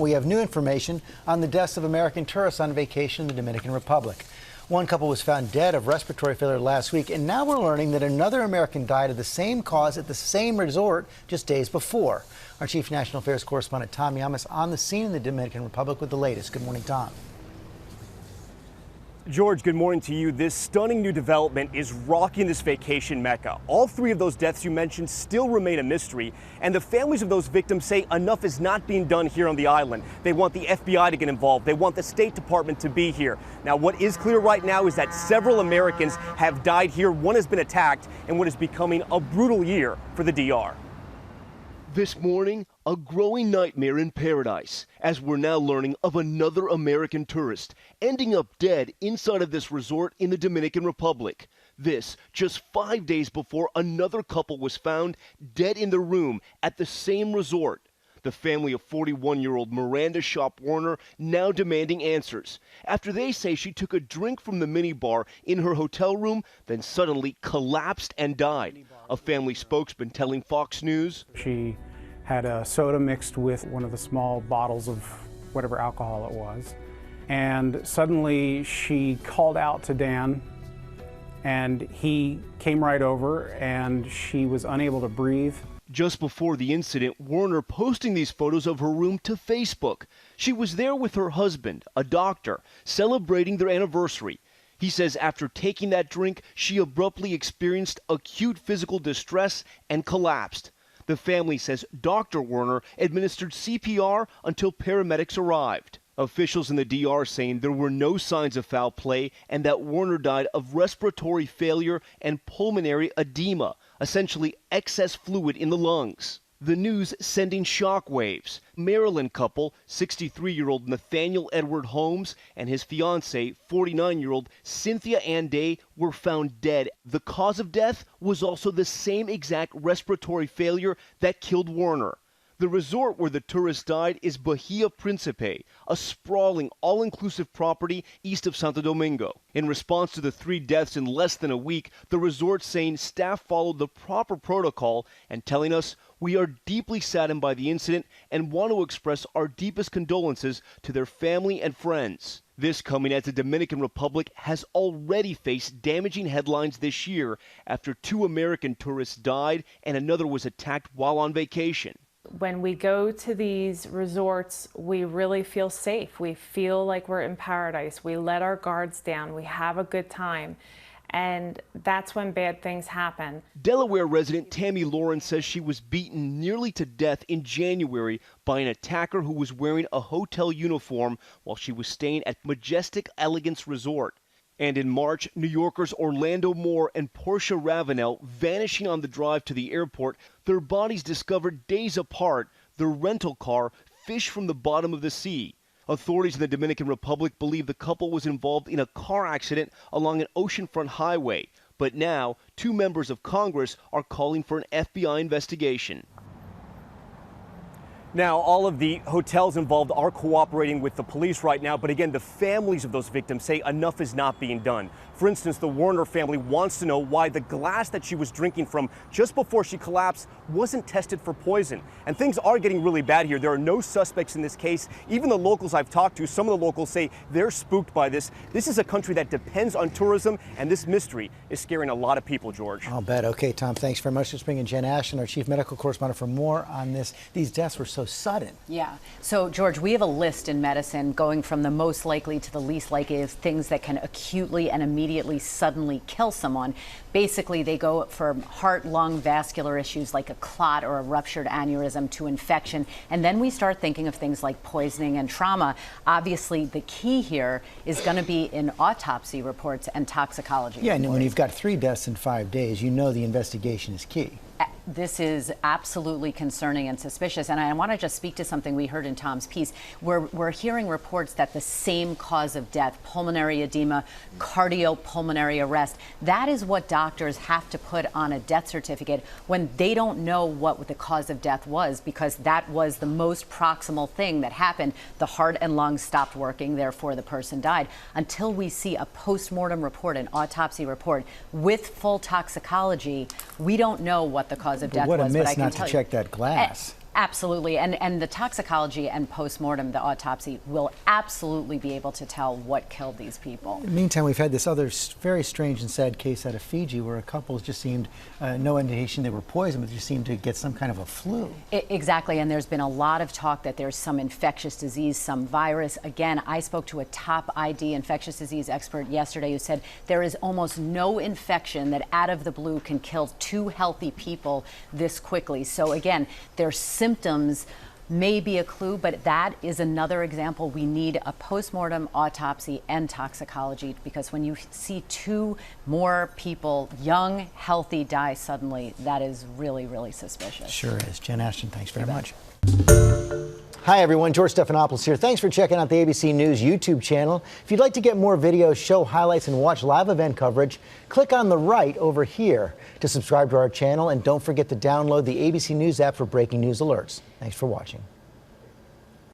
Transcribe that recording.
We have new information on the deaths of American tourists on vacation in the Dominican Republic. One couple was found dead of respiratory failure last week, and now we're learning that another American died of the same cause at the same resort just days before. Our Chief National Affairs correspondent Tom Yamas on the scene in the Dominican Republic with the latest. Good morning, Tom. George, good morning to you. This stunning new development is rocking this vacation mecca. All three of those deaths you mentioned still remain a mystery, and the families of those victims say enough is not being done here on the island. They want the FBI to get involved. They want the State Department to be here. Now, what is clear right now is that several Americans have died here. One has been attacked in what is becoming a brutal year for the DR. This morning, a growing nightmare in paradise, as we're now learning of another American tourist ending up dead inside of this resort in the Dominican Republic. This just 5 days before another couple was found dead in their room at the same resort. The family of 41-year-old Miranda Shop Warner now demanding answers after they say she took a drink from the minibar in her hotel room, then suddenly collapsed and died. A family spokesman telling Fox News, "She had a soda mixed with one of the small bottles of whatever alcohol it was, and suddenly she called out to Dan, and he came right over, and she was unable to breathe." Just before the incident, Warner posting these photos of her room to Facebook. She was there with her husband, a doctor, celebrating their anniversary. He says after taking that drink, she abruptly experienced acute physical distress and collapsed. The family says Dr. Warner administered CPR until paramedics arrived. Officials in the DR saying there were no signs of foul play and that Warner died of respiratory failure and pulmonary edema, essentially excess fluid in the lungs. The news sending shockwaves. Maryland couple, 63-year-old Nathaniel Edward Holmes and his fiancée, 49-year-old Cynthia Ann Day, were found dead. The cause of death was also the same exact respiratory failure that killed Warner. The resort where the tourist died is Bahia Principe, a sprawling, all-inclusive property east of Santo Domingo. In response to the three deaths in less than a week, the resort saying staff followed the proper protocol and telling us, "We are deeply saddened by the incident and want to express our deepest condolences to their family and friends." This coming as the Dominican Republic has already faced damaging headlines this year after 2 American tourists died and another was attacked while on vacation. When we go to these resorts, we really feel safe. We feel like we're in paradise. We let our guards down. We have a good time. And that's when bad things happen. Delaware resident Tammy Lawrence says she was beaten nearly to death in January by an attacker who was wearing a hotel uniform while she was staying at Majestic Elegance Resort. And in March, New Yorkers Orlando Moore and Portia Ravenel vanishing on the drive to the airport, their bodies discovered days apart, their rental car fished from the bottom of the sea. Authorities in the Dominican Republic believe the couple was involved in a car accident along an oceanfront highway. But now, 2 members of Congress are calling for an FBI investigation. Now, all of the hotels involved are cooperating with the police right now, but again, the families of those victims say enough is not being done. For instance, the Warner family wants to know why the glass that she was drinking from just before she collapsed wasn't tested for poison. And things are getting really bad here. There are no suspects in this case. Even the locals I've talked to, some of the locals say they're spooked by this. This is a country that depends on tourism, and this mystery is scaring a lot of people, George. I'll bet. Okay, Tom, thanks very much. Let's bring in Jen Ashton, our chief medical correspondent, for more on this. These deaths were so sudden. Yeah. So, George, we have a list in medicine going from the most likely to the least likely of things that can acutely and immediately suddenly kill someone. Basically, they go from heart, lung, vascular issues like a clot or a ruptured aneurysm to infection. And then we start thinking of things like poisoning and trauma. Obviously, the key here is going to be in autopsy reports and toxicology reports. And when you've got 3 deaths in 5 days, you know the investigation is key. This is absolutely concerning and suspicious. And I want to just speak to something we heard in Tom's piece. We're hearing reports that the same cause of death, pulmonary edema, cardiopulmonary arrest, that is what doctors have to put on a death certificate when they don't know what the cause of death was, because that was the most proximal thing that happened. The heart and lungs stopped working, therefore the person died. Until we see a post-mortem report, an autopsy report with full toxicology, we don't know what the cause of death was. What a was, miss but I can not tell to you, check that glass. Absolutely, and the toxicology and postmortem, the autopsy, will absolutely be able to tell what killed these people. In the meantime, we've had this other very strange and sad case out of Fiji where a couple just seemed, no indication they were poisoned, but just seemed to get some kind of a flu. Exactly, and there's been a lot of talk that there's some infectious disease, some virus. Again, I spoke to a top ID infectious disease expert yesterday who said there is almost no infection that out of the blue can kill 2 healthy people this quickly. So again, there's symptoms may be a clue, but that is another example. We need a postmortem, autopsy, and toxicology, because when you see 2 more people, young, healthy, die suddenly, that is really, really suspicious. Sure is. Jen Ashton, thanks very much. Hi, everyone. George Stephanopoulos here. Thanks for checking out the ABC News YouTube channel. If you'd like to get more videos, show highlights, and watch live event coverage, click on the right over here to subscribe to our channel. And don't forget to download the ABC News app for breaking news alerts. Thanks for watching.